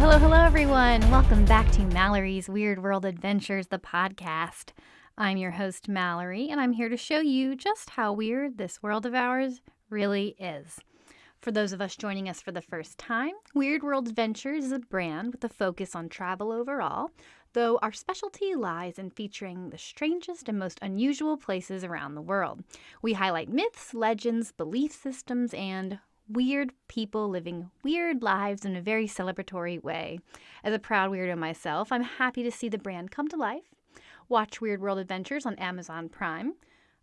Hello, everyone. Welcome back to Malorie's Weird World Adventures, the podcast. I'm your host, Malorie, and I'm here to show you just how weird this world of ours really is. For those of us joining us for the first time, Weird World Adventures is a brand with a focus on travel overall, though our specialty lies in featuring the strangest and most unusual places around the world. We highlight myths, legends, belief systems, and weird people living weird lives in a very celebratory way. As a proud weirdo myself, I'm happy to see the brand come to life. Watch Weird World Adventures on Amazon Prime,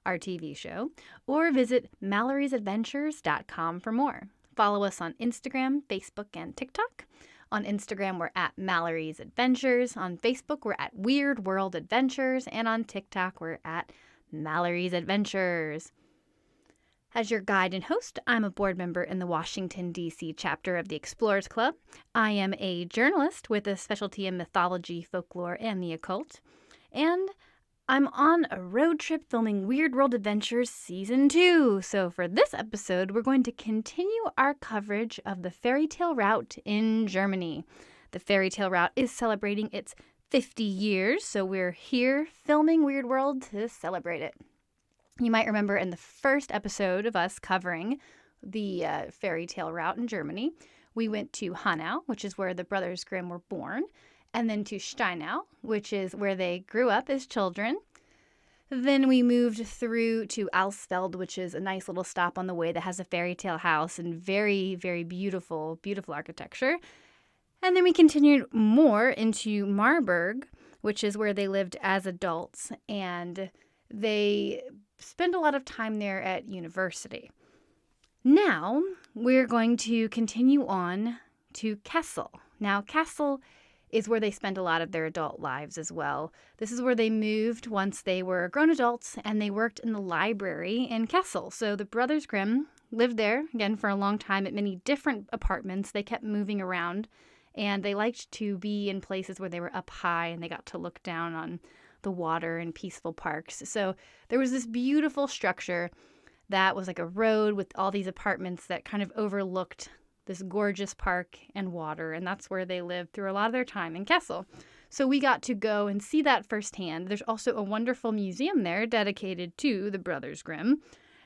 our TV show, or visit maloriesadventures.com for more. Follow us on Instagram, Facebook, and TikTok. On Instagram, we're at Malorie's Adventures. On Facebook, we're at Weird World Adventures. And on TikTok, we're at Malorie's Adventures. As your guide and host, I'm a board member in the Washington, D.C. chapter of the Explorers Club. I am a journalist with a specialty in mythology, folklore, and the occult. And I'm on a road trip filming Weird World Adventures Season 2. So for this episode, we're going to continue our coverage of the fairy tale route in Germany. The fairy tale route is celebrating its 50 years, so we're here filming Weird World to celebrate it. You might remember in the first episode of us covering the fairy tale route in Germany, we went to Hanau, which is where the Brothers Grimm were born, and then to Steinau, which is where they grew up as children. Then we moved through to Alsfeld, which is a nice little stop on the way that has a fairy tale house and very, very beautiful, beautiful architecture. And then we continued more into Marburg, which is where they lived as adults, and they spend a lot of time there at university. Now, we're going to continue on to Kassel. Now, Kassel is where they spend a lot of their adult lives as well. This is where they moved once they were grown adults, and they worked in the library in Kassel. So the Brothers Grimm lived there, again, for a long time at many different apartments. They kept moving around, and they liked to be in places where they were up high, and they got to look down on the water and peaceful parks. So there was this beautiful structure that was like a road with all these apartments that kind of overlooked this gorgeous park and water, and that's where they lived through a lot of their time in Kassel. So we got to go and see that firsthand. There's also a wonderful museum there dedicated to the Brothers Grimm,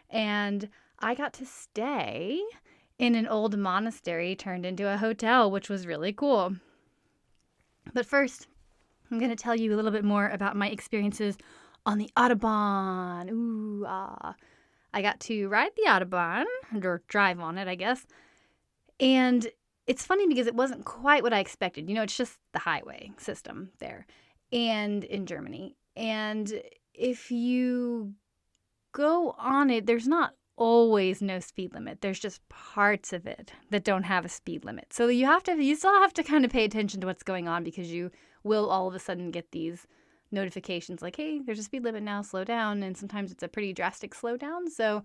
and I got to stay in an old monastery turned into a hotel, which was really cool. But first, I'm going to tell you a little bit more about my experiences on the Autobahn. I got to ride the Autobahn, or drive on it, I guess. And it's funny because it wasn't quite what I expected. You know, it's just the highway system there and in Germany. And if you go on it, there's not always no speed limit. There's just parts of it that don't have a speed limit. So you still have to kind of pay attention to what's going on, because you will all of a sudden get these notifications like, hey, there's a speed limit now, slow down. And sometimes it's a pretty drastic slowdown. So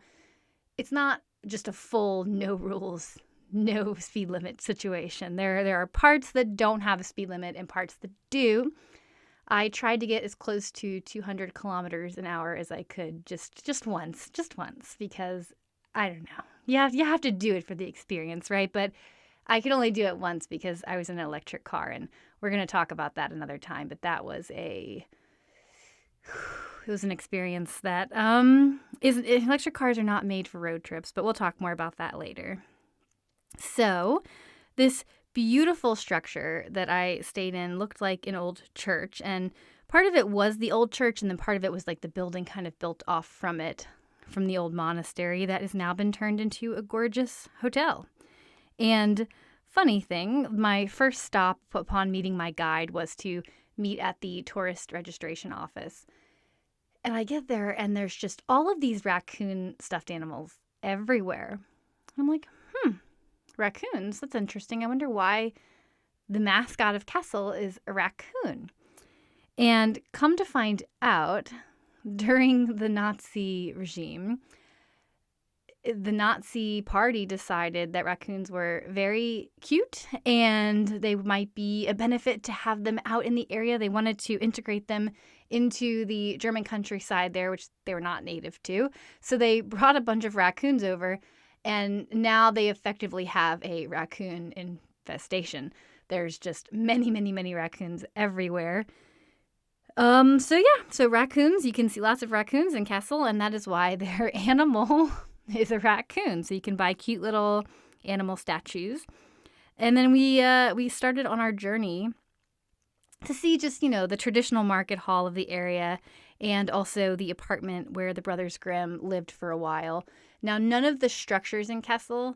it's not just a full no rules, no speed limit situation. There are parts that don't have a speed limit and parts that do. I tried to get as close to 200 kilometers an hour as I could just once, because I don't know. You have to do it for the experience, right? But I could only do it once because I was in an electric car, and we're going to talk about that another time. But that was it was an experience that electric cars are not made for road trips, but we'll talk more about that later. So this beautiful structure that I stayed in looked like an old church, and part of it was the old church, and then part of it was like the building kind of built off from it, from the old monastery that has now been turned into a gorgeous hotel. And funny thing, my first stop upon meeting my guide was to meet at the tourist registration office. And I get there, and there's just all of these raccoon stuffed animals everywhere. I'm like, raccoons? That's interesting. I wonder why the mascot of Kassel is a raccoon. And come to find out, during the Nazi regime, the Nazi party decided that raccoons were very cute and they might be a benefit to have them out in the area. They wanted to integrate them into the German countryside there, which they were not native to. So they brought a bunch of raccoons over, and now they effectively have a raccoon infestation. there's just many, many, many raccoons everywhere. So raccoons, you can see lots of raccoons in Kassel, and that is why their animal is a raccoon. So you can buy cute little animal statues. And then we started on our journey to see just, the traditional market hall of the area and also the apartment where the Brothers Grimm lived for a while. Now, none of the structures in Kassel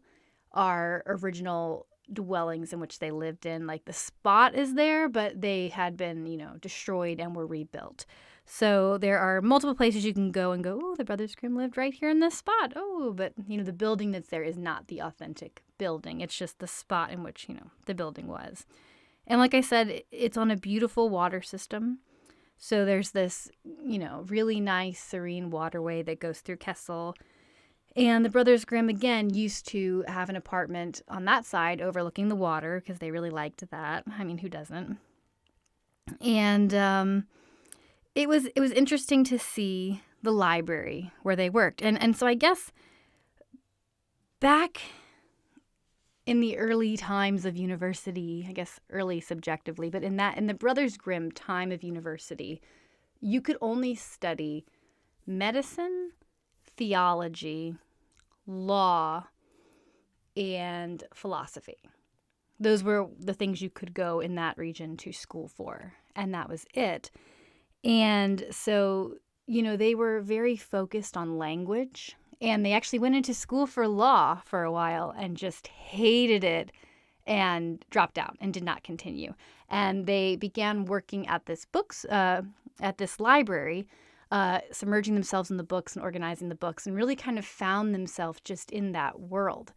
are original dwellings in which they lived in. Like the spot is there, but they had been, destroyed and were rebuilt. So there are multiple places you can go and go, oh, the Brothers Grimm lived right here in this spot. Oh, but, the building that's there is not the authentic building. It's just the spot in which, the building was. And like I said, it's on a beautiful water system. So there's this, really nice, serene waterway that goes through Kassel. And the Brothers Grimm, again, used to have an apartment on that side overlooking the water because they really liked that. I mean, who doesn't? And it was interesting to see the library where they worked. And so I guess back in the early times of university, I guess early subjectively, but in the Brothers Grimm time of university, you could only study medicine, theology, law, and philosophy. Those were the things you could go in that region to school for, and that was it. And so, they were very focused on language, and they actually went into school for law for a while and just hated it and dropped out and did not continue. And they began working at this library, submerging themselves in the books and organizing the books, and really kind of found themselves just in that world.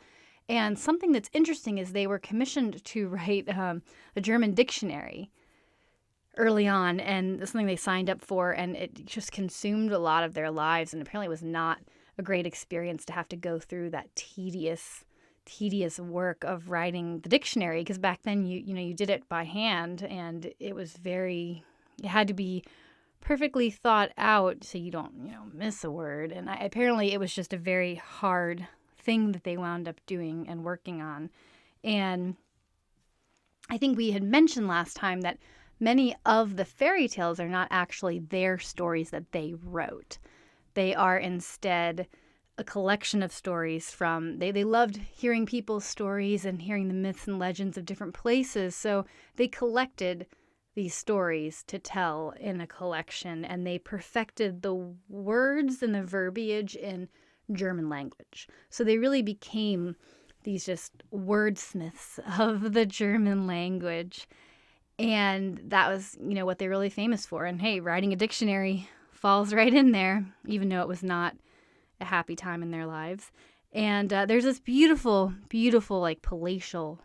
And something that's interesting is they were commissioned to write a German dictionary early on, and that's something they signed up for, and it just consumed a lot of their lives, and apparently it was not a great experience to have to go through that tedious work of writing the dictionary, because back then you did it by hand, and it had to be perfectly thought out so you don't miss a word. And apparently it was just a very hard thing that they wound up doing and working on. And I think we had mentioned last time that many of the fairy tales are not actually their stories that they wrote. They are instead a collection of stories from, they loved hearing people's stories and hearing the myths and legends of different places. So they collected these stories to tell in a collection, and they perfected the words and the verbiage in German language. So they really became these just wordsmiths of the German language. And that was, what they're really famous for. And hey, writing a dictionary falls right in there, even though it was not a happy time in their lives. And there's this beautiful, beautiful, like palatial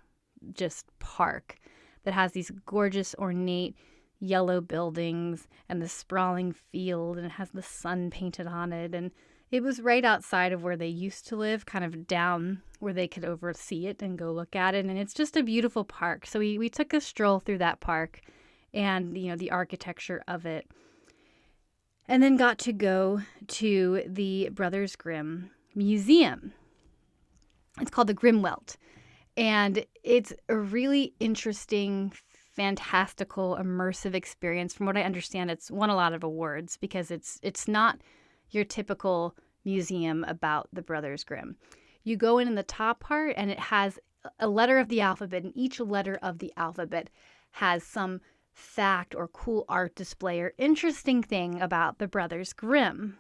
just park that has these gorgeous, ornate yellow buildings and the sprawling field, and it has the sun painted on it. And it was right outside of where they used to live, kind of down where they could oversee it and go look at it. And it's just a beautiful park. So we took a stroll through that park and, the architecture of it. And then got to go to the Brothers Grimm Museum. It's called the Grimmwelt. And it's a really interesting, fantastical, immersive experience. From what I understand, it's won a lot of awards because it's not your typical museum about the Brothers Grimm. You go in the top part, and it has a letter of the alphabet, and each letter of the alphabet has some fact or cool art display or interesting thing about the Brothers Grimm.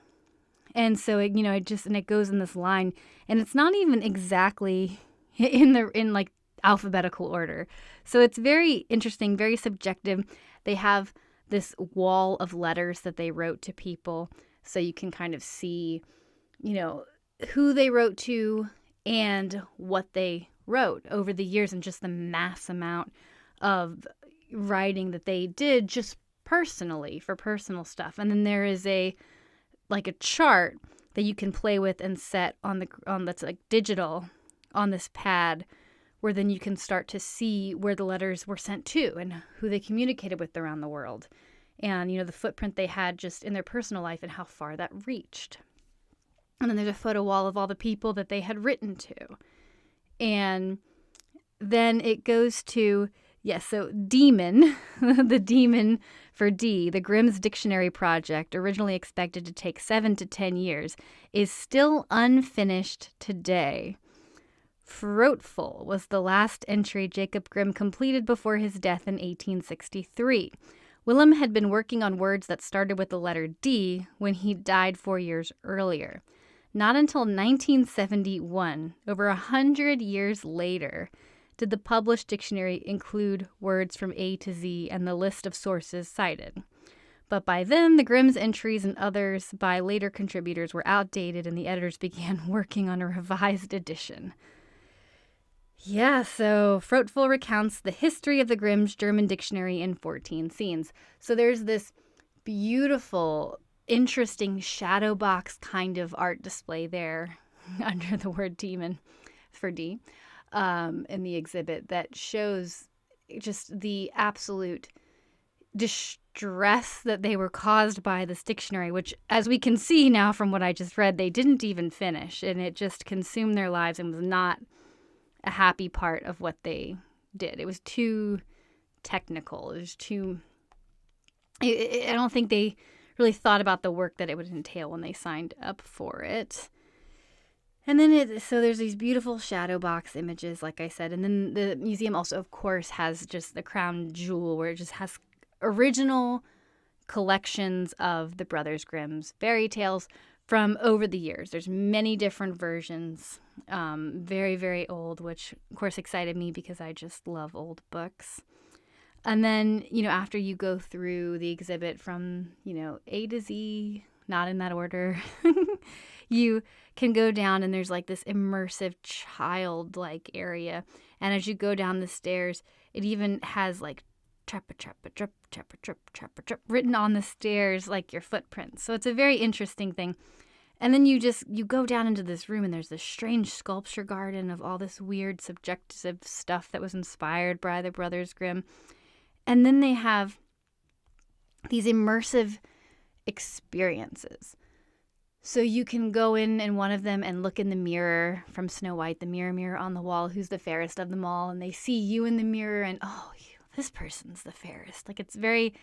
And so it goes in this line, and it's not even exactly in like alphabetical order. So it's very interesting, very subjective. They have this wall of letters that they wrote to people, so you can kind of see, who they wrote to and what they wrote over the years, and just the mass amount of writing that they did just personally for personal stuff. And then there is a chart that you can play with and set on that's like digital on this pad, where then you can start to see where the letters were sent to and who they communicated with around the world, and the footprint they had just in their personal life and how far that reached. And then there's a photo wall of all the people that they had written to. And then it goes to, Yes, so demon, the demon for D, the Grimm's Dictionary project, originally expected to take 7 to 10 years, is still unfinished today. Fruitful was the last entry Jacob Grimm completed before his death in 1863. Willem had been working on words that started with the letter D when he died 4 years earlier. Not until 1971, over 100 years later, did the published dictionary include words from A to Z and the list of sources cited. But by then, the Grimm's entries and others by later contributors were outdated and the editors began working on a revised edition. Yeah, so Fruitful recounts the history of the Grimm's German dictionary in 14 scenes. So there's this beautiful, interesting shadow box kind of art display there under the word demon for D. In the exhibit that shows just the absolute distress that they were caused by this dictionary, which, as we can see now from what I just read, they didn't even finish, and it just consumed their lives and was not a happy part of what they did. It was too technical. It was too... I don't think they really thought about the work that it would entail when they signed up for it. And then so there's these beautiful shadow box images, like I said. And then the museum also, of course, has just the crown jewel where it just has original collections of the Brothers Grimm's fairy tales from over the years. There's many different versions, very, very old, which, of course, excited me because I just love old books. And then, after you go through the exhibit from, A to Z, not in that order, you can go down and there's like this immersive childlike area. And as you go down the stairs, it even has like trappa, trappa, trap, trappa, trap, trappa, trap written on the stairs like your footprints. So it's a very interesting thing. And then you go down into this room and there's this strange sculpture garden of all this weird subjective stuff that was inspired by the Brothers Grimm. And then they have these immersive experiences. So you can go in one of them and look in the mirror from Snow White, the mirror on the wall, who's the fairest of them all. And they see you in the mirror and, this person's the fairest. Like, it's very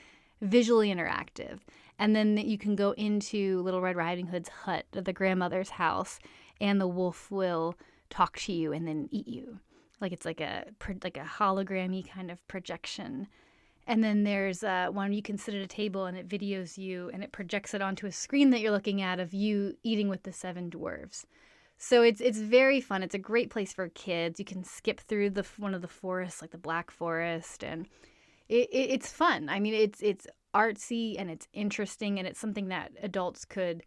visually interactive. And then you can go into Little Red Riding Hood's hut, the grandmother's house, and the wolf will talk to you and then eat you. Like, it's like a hologram-y kind of projection. And then there's one you can sit at a table and it videos you and it projects it onto a screen that you're looking at of you eating with the 7 dwarves. So it's very fun. It's a great place for kids. You can skip through one of the forests, like the Black Forest, and it's fun. I mean, it's artsy and it's interesting and it's something that adults could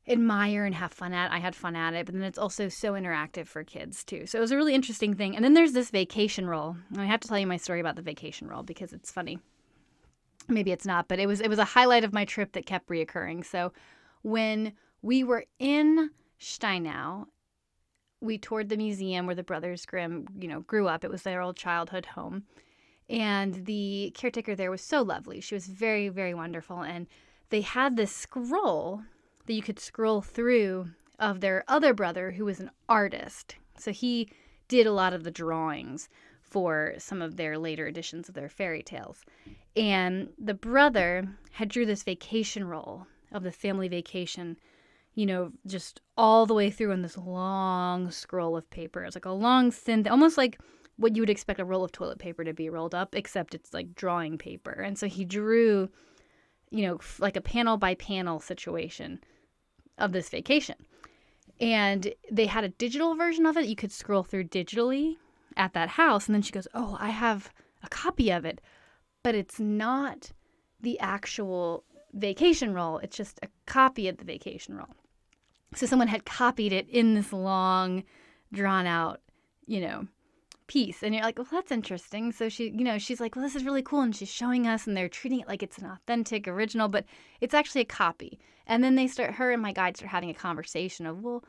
admire and have fun at. I had fun at it, but then it's also so interactive for kids too. So it was a really interesting thing. And then there's this vacation roll. And I have to tell you my story about the vacation roll because it's funny. Maybe it's not, but it was a highlight of my trip that kept reoccurring. So when we were in Steinau, we toured the museum where the Brothers Grimm, grew up. It was their old childhood home. And the caretaker there was so lovely. She was very, very wonderful. And they had this scroll that you could scroll through of their other brother who was an artist. So he did a lot of the drawings for some of their later editions of their fairy tales. And the brother had drew this vacation roll of the family vacation, just all the way through in this long scroll of paper. It's like a long, thin, almost like what you would expect a roll of toilet paper to be rolled up, except it's like drawing paper. And so he drew, like a panel by panel situation of this vacation. And they had a digital version of it. You could scroll through digitally at that house. And then she goes, I have a copy of it, but it's not the actual vacation roll. It's just a copy of the vacation roll. So someone had copied it in this long, drawn out, piece. And you're like, well, that's interesting. So she's like, well, this is really cool. And she's showing us and they're treating it like it's an authentic original, but it's actually a copy. And then her and my guide start having a conversation of, well,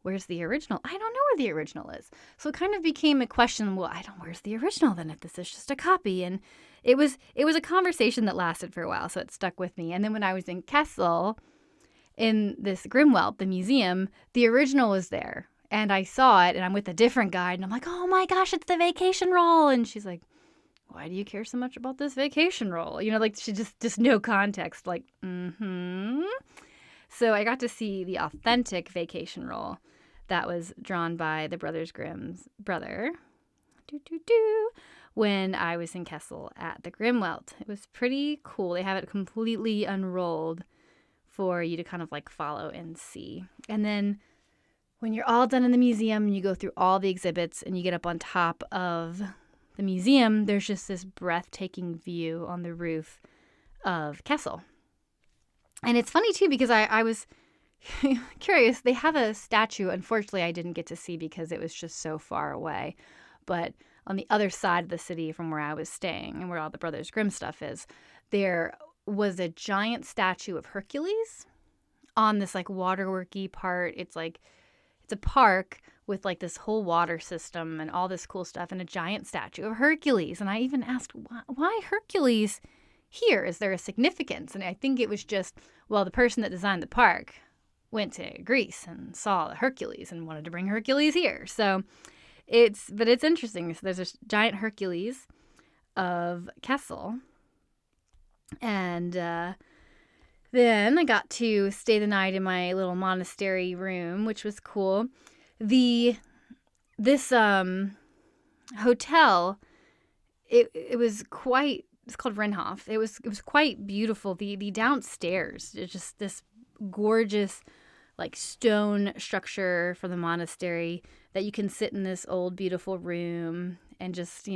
where's the original? I don't know where the original is. So it kind of became a question, where's the original then if this is just a copy? And it was a conversation that lasted for a while, so it stuck with me. And then when I was in Kassel, in this Grimmwelt, the museum, the original was there. And I saw it, and I'm with a different guide, and I'm like, oh my gosh, it's the vacation roll. And she's like, why do you care so much about this vacation roll? Like she just no context, like, So I got to see the authentic vacation roll that was drawn by the Brothers Grimm's brother, when I was in Kassel at the Grimmwelt. It was pretty cool. They have it completely unrolled for you to kind of like follow and see. And then when you're all done in the museum and you go through all the exhibits and you get up on top of the museum, there's just this breathtaking view on the roof of Kassel. And it's funny too, because I was curious. They have a statue. Unfortunately, I didn't get to see because it was just so far away. But on the other side of the city from where I was staying and where all the Brothers Grimm stuff is, there was a giant statue of Hercules on this like waterworky part. It's a park with like this whole water system and all this cool stuff and a giant statue of Hercules. And I even asked, why Hercules here? Is there a significance? And I think it was just, well, the person that designed the park went to Greece and saw the Hercules and wanted to bring Hercules here. So it's interesting. So there's a giant Hercules of Kassel. And then I got to stay the night in my little monastery room, which was cool. This hotel, it was quite, it's called Renhof. It was quite beautiful. The downstairs, it's just this gorgeous like stone structure for the monastery that you can sit in this old beautiful room and just,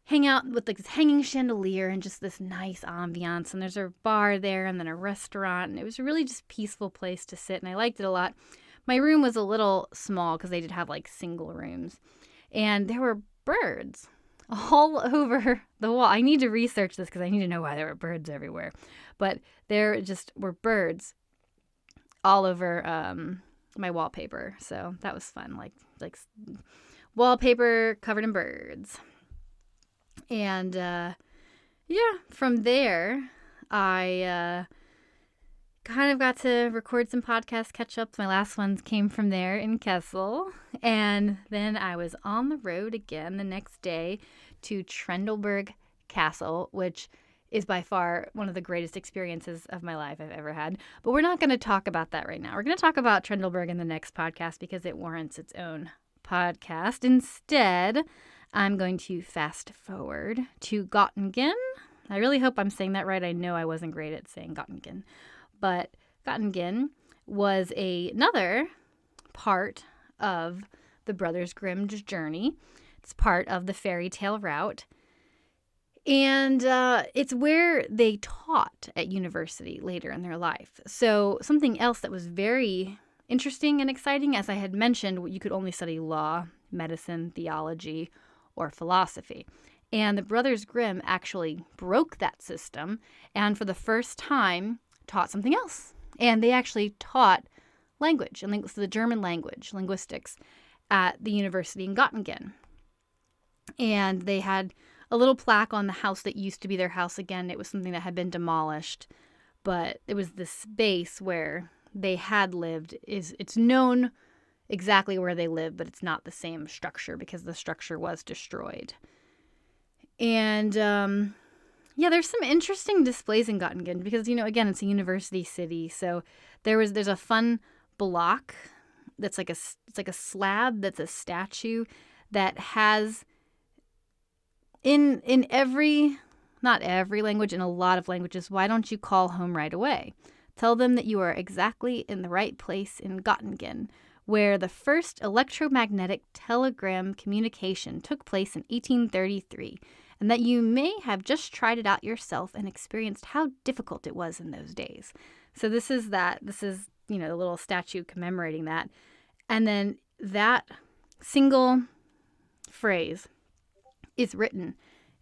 hang out with like this hanging chandelier and just this nice ambiance. And there's a bar there and then a restaurant. And it was a really just peaceful place to sit. And I liked it a lot. My room was a little small because they did have like single rooms. And there were birds all over the wall. I need to research this because I need to know why there were birds everywhere. But there just were birds all over my wallpaper. So that was fun. Like wallpaper covered in birds. And from there, I kind of got to record some podcast catch-ups. My last ones came from there in Kassel. And then I was on the road again the next day to Trendelberg Castle, which is by far one of the greatest experiences of my life I've ever had. But we're not going to talk about that right now. We're going to talk about Trendelberg in the next podcast because it warrants its own podcast. Instead, I'm going to fast forward to Gottingen. I really hope I'm saying that right. I know I wasn't great at saying Gottingen. But Gottingen was another part of the Brothers Grimm's journey. It's part of the fairy tale route. And it's where they taught at university later in their life. So something else that was very interesting and exciting, as I had mentioned, you could only study law, medicine, theology, or philosophy. And the Brothers Grimm actually broke that system and for the first time taught something else. And they actually taught language, and the German language, linguistics, at the university in Gottingen. And they had a little plaque on the house that used to be their house again. It was something that had been demolished, but it was the space where they had lived. It's known exactly where they lived, but it's not the same structure because the structure was destroyed. And there's some interesting displays in Gottingen because, again, it's a university city. So there's a fun block that's like a slab that's a statue that has in not every language, in a lot of languages, why don't you call home right away? Tell them that you are exactly in the right place in Gottingen, where the first electromagnetic telegram communication took place in 1833, and that you may have just tried it out yourself and experienced how difficult it was in those days. So this is the little statue commemorating that. And then that single phrase is written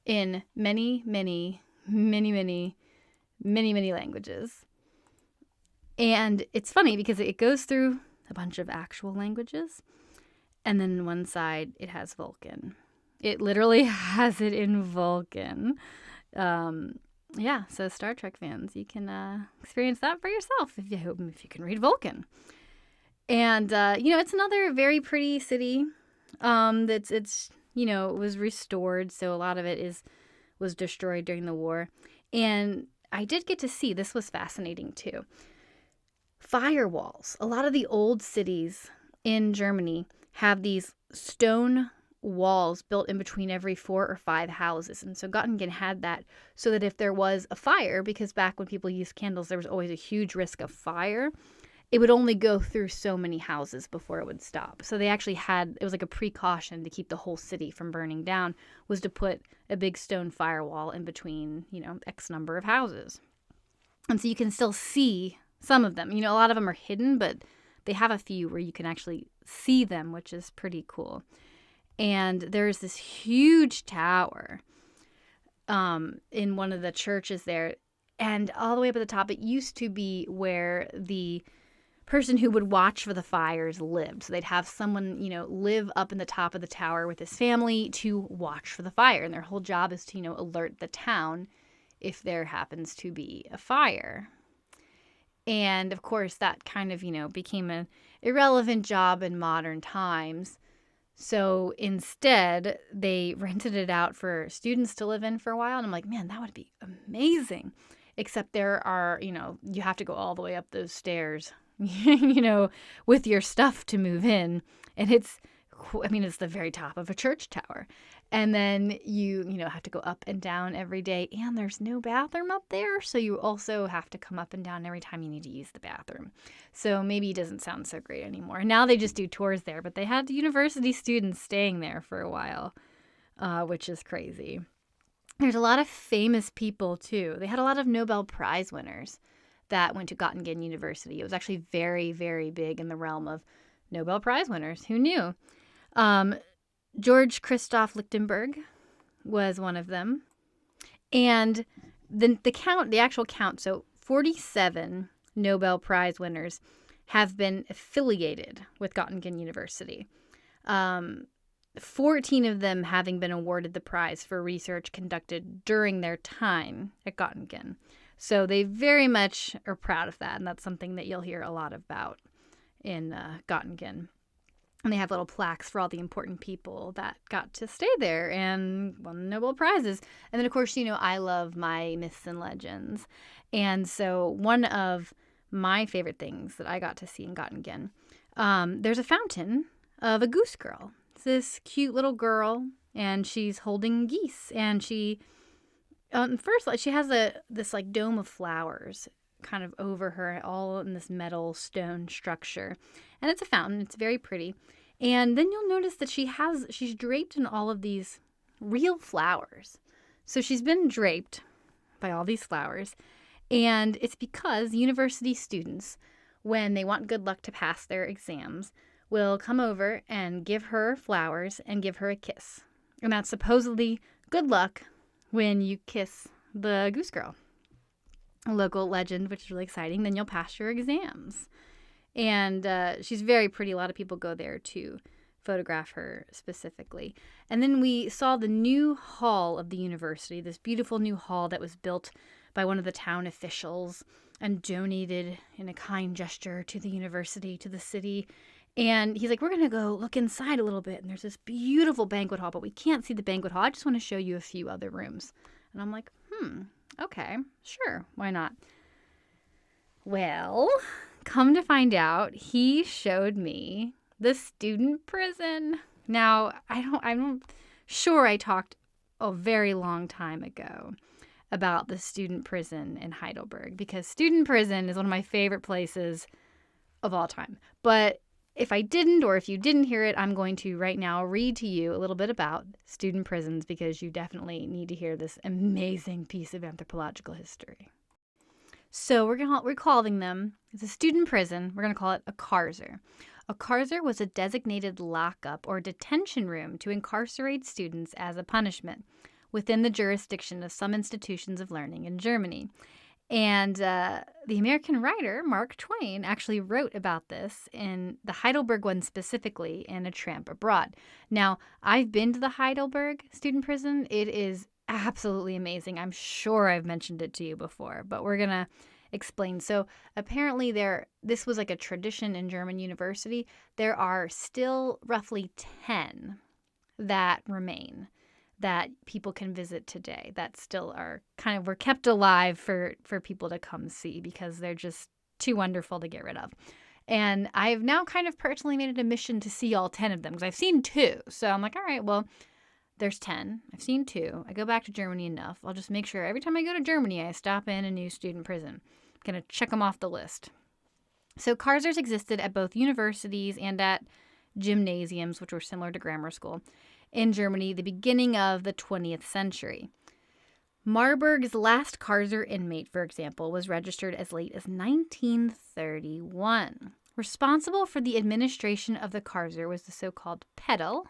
in many, many, many, many, many, many languages. And it's funny because it goes through a bunch of actual languages. And then on one side, it has Vulcan. It literally has it in Vulcan. So Star Trek fans, you can experience that for yourself if you can read Vulcan. And, it's another very pretty city. It's was restored. So a lot of it was destroyed during the war. And I did get to see, this was fascinating too, firewalls. A lot of the old cities in Germany have these stone walls built in between every 4 or 5 houses. And so Gottingen had that so that if there was a fire, because back when people used candles, there was always a huge risk of fire, it would only go through so many houses before it would stop. So they actually it was like a precaution to keep the whole city from burning down, was to put a big stone firewall in between, X number of houses. And so you can still see some of them. A lot of them are hidden, but they have a few where you can actually see them, which is pretty cool. And there's this huge tower in one of the churches there. And all the way up at the top, it used to be where the person who would watch for the fires lived. So they'd have someone, live up in the top of the tower with his family to watch for the fire. And their whole job is to, alert the town if there happens to be a fire. And of course, that kind of, became an irrelevant job in modern times. So instead, they rented it out for students to live in for a while. And I'm like, man, that would be amazing. Except there are, you have to go all the way up those stairs, with your stuff to move in. And it's the very top of a church tower. And then you have to go up and down every day. And there's no bathroom up there. So you also have to come up and down every time you need to use the bathroom. So maybe it doesn't sound so great anymore. Now they just do tours there. But they had university students staying there for a while, which is crazy. There's a lot of famous people, too. They had a lot of Nobel Prize winners that went to Gottingen University. It was actually very, very big in the realm of Nobel Prize winners. Who knew? George Christoph Lichtenberg was one of them. And the actual count, so 47 Nobel Prize winners have been affiliated with Gottingen University. 14 of them having been awarded the prize for research conducted during their time at Gottingen. So they very much are proud of that, and that's something that you'll hear a lot about in Gottingen. And they have little plaques for all the important people that got to stay there and won Nobel Prizes. And then, of course, I love my myths and legends. And so one of my favorite things that I got to see in Gottingen, there's a fountain of a goose girl. It's this cute little girl, and she's holding geese. And she, first, she has this dome of flowers kind of over her, all in this metal stone structure. And it's a fountain. It's very pretty. And then you'll notice that she's draped in all of these real flowers. So she's been draped by all these flowers. And it's because university students, when they want good luck to pass their exams, will come over and give her flowers and give her a kiss. And that's supposedly good luck when you kiss the goose girl. A local legend, which is really exciting. Then you'll pass your exams. And she's very pretty. A lot of people go there to photograph her specifically. And then we saw the new hall of the university, this beautiful new hall that was built by one of the town officials and donated in a kind gesture to the university, to the city. And he's like, we're going to go look inside a little bit. And there's this beautiful banquet hall, but we can't see the banquet hall. I just want to show you a few other rooms. And I'm like, okay, sure, why not? Well, come to find out, he showed me the student prison. Now, I'm sure I talked a very long time ago about the student prison in Heidelberg, because student prison is one of my favorite places of all time. But if I didn't, or if you didn't hear it, I'm going to right now read to you a little bit about student prisons, because you definitely need to hear this amazing piece of anthropological history. So we're calling them, it's a student prison, we're going to call it a Karzer. A Karzer was a designated lockup or detention room to incarcerate students as a punishment within the jurisdiction of some institutions of learning in Germany. And the American writer Mark Twain actually wrote about this, in the Heidelberg one specifically, in A Tramp Abroad. Now, I've been to the Heidelberg student prison. It is absolutely amazing. I'm sure I've mentioned it to you before, but we're going to explain. So apparently this was like a tradition in German university. There are still roughly 10 that remain, that people can visit today, that still are were kept alive for people to come see because they're just too wonderful to get rid of. And I've now kind of personally made it a mission to see all 10 of them because I've seen 2. So I'm like, all right, well, there's 10. I've seen 2. I go back to Germany enough. I'll just make sure every time I go to Germany, I stop in a new student prison. I'm going to check them off the list. So Karzers existed at both universities and at gymnasiums, which were similar to grammar school, in Germany, the beginning of the 20th century. Marburg's last Karzer inmate, for example, was registered as late as 1931. Responsible for the administration of the Karzer was the so-called Pedel,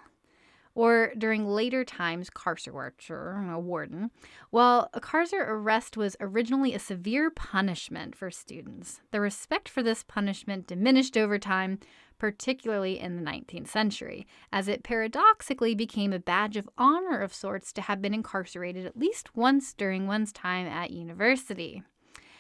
or during later times, Karserwärter, a warden, while a Karzer arrest was originally a severe punishment for students. The respect for this punishment diminished over time, particularly in the 19th century, as it paradoxically became a badge of honor of sorts to have been incarcerated at least once during one's time at university.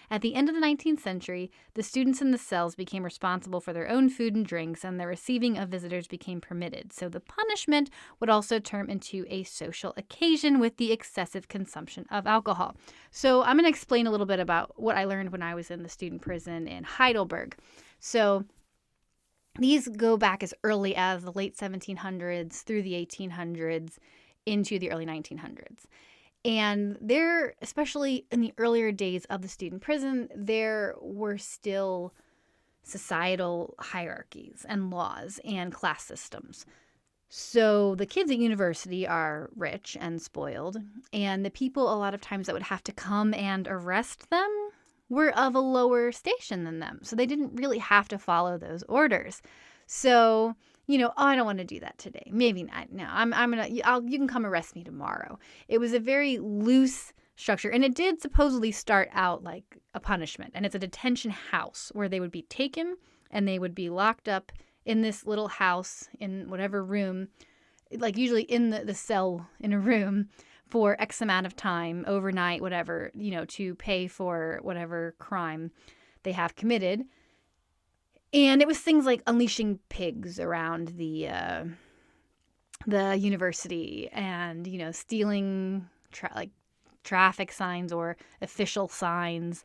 At the end of the 19th century, the students in the cells became responsible for their own food and drinks, and the receiving of visitors became permitted. So the punishment would also turn into a social occasion with the excessive consumption of alcohol. So I'm going to explain a little bit about what I learned when I was in the student prison in Heidelberg. So these go back as early as the late 1700s through the 1800s into the early 1900s. And there, especially in the earlier days of the student prison, there were still societal hierarchies and laws and class systems. So the kids at university are rich and spoiled, and the people a lot of times that would have to come and arrest them were of a lower station than them. So they didn't really have to follow those orders. So, I don't want to do that today. Maybe not. No, you can come arrest me tomorrow. It was a very loose structure, and it did supposedly start out like a punishment. And it's a detention house where they would be taken and they would be locked up in this little house in whatever room, like usually in the cell in a room for X amount of time, overnight, whatever, to pay for whatever crime they have committed. And it was things like unleashing pigs around the university and, stealing traffic signs or official signs.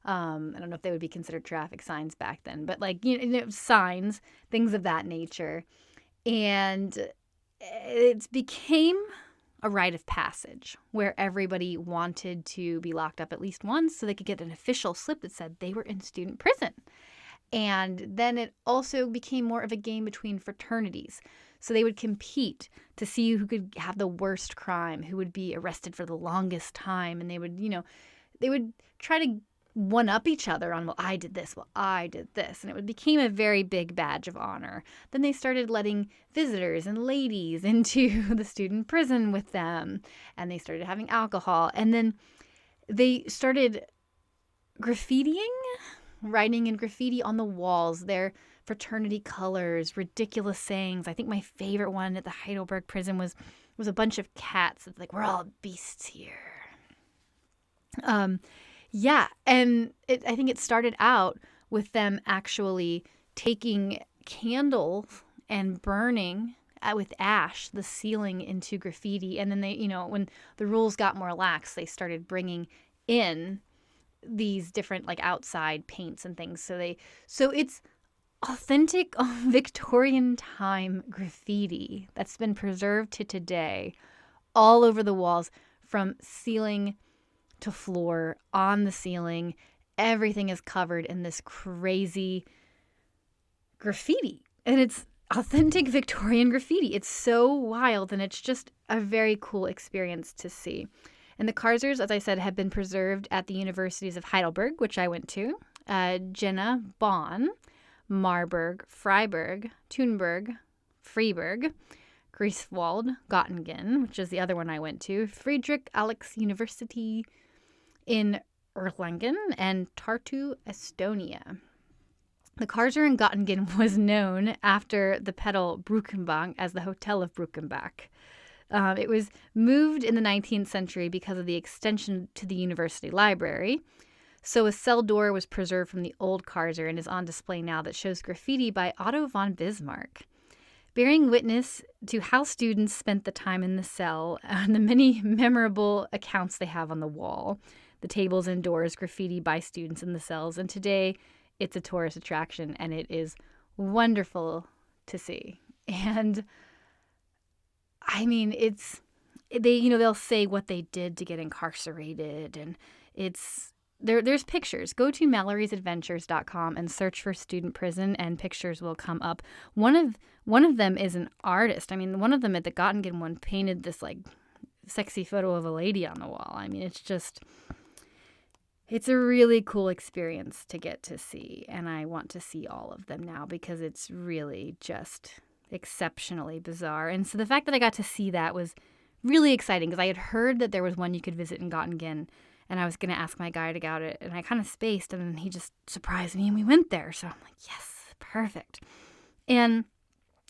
I don't know if they would be considered traffic signs back then, but signs, things of that nature. And it became a rite of passage where everybody wanted to be locked up at least once so they could get an official slip that said they were in student prison. And then it also became more of a game between fraternities. So they would compete to see who could have the worst crime, who would be arrested for the longest time. And they would try to one up each other on, well, I did this, well, I did this. And it became a very big badge of honor. Then they started letting visitors and ladies into the student prison with them. And they started having alcohol. And then they started graffitiing, writing in graffiti on the walls, their fraternity colors, ridiculous sayings. I think my favorite one at the Heidelberg prison was a bunch of cats. It's like, we're all beasts here. Yeah, and I think it started out with them actually taking candles and burning with ash the ceiling into graffiti. And then they, when the rules got more lax, they started bringing in these different outside paints and things. So it's authentic Victorian time graffiti that's been preserved to today all over the walls, from ceiling to floor, on the ceiling. Everything is covered in this crazy graffiti. And it's authentic Victorian graffiti. It's so wild, and it's just a very cool experience to see. And the Karzers, as I said, have been preserved at the universities of Heidelberg, which I went to, Jena, Bonn, Marburg, Freiburg, Thunberg, Freiburg, Grimmwelt, Gottingen, which is the other one I went to, Friedrich Alex University in Erlangen, and Tartu, Estonia. The Karzer in Gottingen was known after the Pedal Brückenbach as the Hotel of Brückenbach. It was moved in the 19th century because of the extension to the university library. So a cell door was preserved from the old Karzer and is on display now that shows graffiti by Otto von Bismarck. bearing witness to how students spent the time in the cell and the many memorable accounts they have on the wall, the tables and doors graffitied by students in the cells. And today it's a tourist attraction, and it is wonderful to see. And I mean, they'll say what they did to get incarcerated, and there's pictures. Go to maloriesadventures.com and search for student prison, and pictures will come up. One of them is an artist. I mean, one of them at the Gottingen one painted this like sexy photo of a lady on the wall. I mean, it's a really cool experience to get to see, and I want to see all of them now because it's really just exceptionally bizarre. And so the fact that I got to see that was really exciting because I had heard that there was one you could visit in Gottingen, and I was going to ask my guide about it, and I kind of spaced, and then he just surprised me, and we went there. So I'm like, yes, perfect. And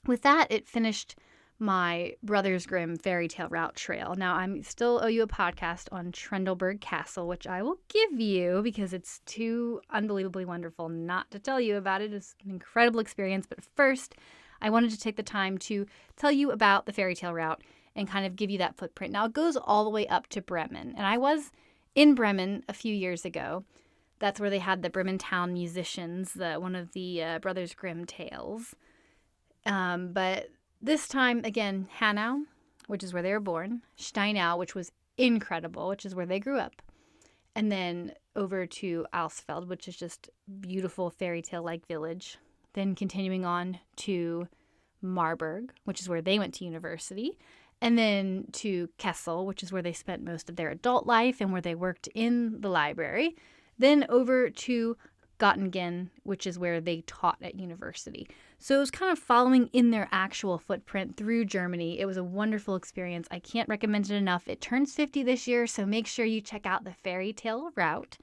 with that, it finished my Brothers Grimm fairy tale route trail. Now, I still owe you a podcast on Trendelberg Castle, which I will give you because it's too unbelievably wonderful not to tell you about it. It's an incredible experience. But first, I wanted to take the time to tell you about the fairy tale route and kind of give you that footprint. Now, it goes all the way up to Bremen, and I was in Bremen a few years ago. That's where they had the Bremen Town musicians, one of the Brothers Grimm tales. But this time, again, Hanau, which is where they were born, Steinau, which was incredible, which is where they grew up, and then over to Alsfeld, which is just beautiful fairy tale-like village, then continuing on to Marburg, which is where they went to university, and then to Kassel, which is where they spent most of their adult life and where they worked in the library. Then over to Gottingen, which is where they taught at university. So it was kind of following in their actual footprint through Germany. It was a wonderful experience. I can't recommend it enough. It turns 50 this year, so make sure you check out the fairy tale route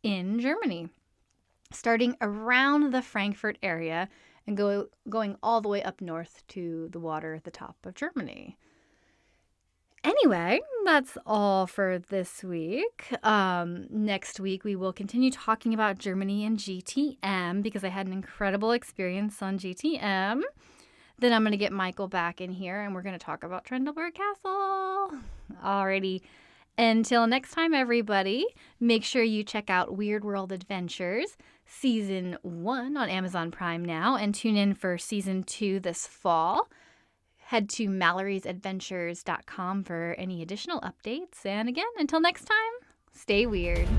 in Germany, starting around the Frankfurt area and going all the way up north to the water at the top of Germany. Anyway, that's all for this week. Next week, we will continue talking about Germany and GTM because I had an incredible experience on GTM. Then I'm going to get Michael back in here, and we're going to talk about Trendelberg Castle. Alrighty. Until next time, everybody, make sure you check out Weird World Adventures Season 1 on Amazon Prime now, and tune in for Season 2 this fall. Head to maloriesadventures.com for any additional updates. And again, until next time, stay weird.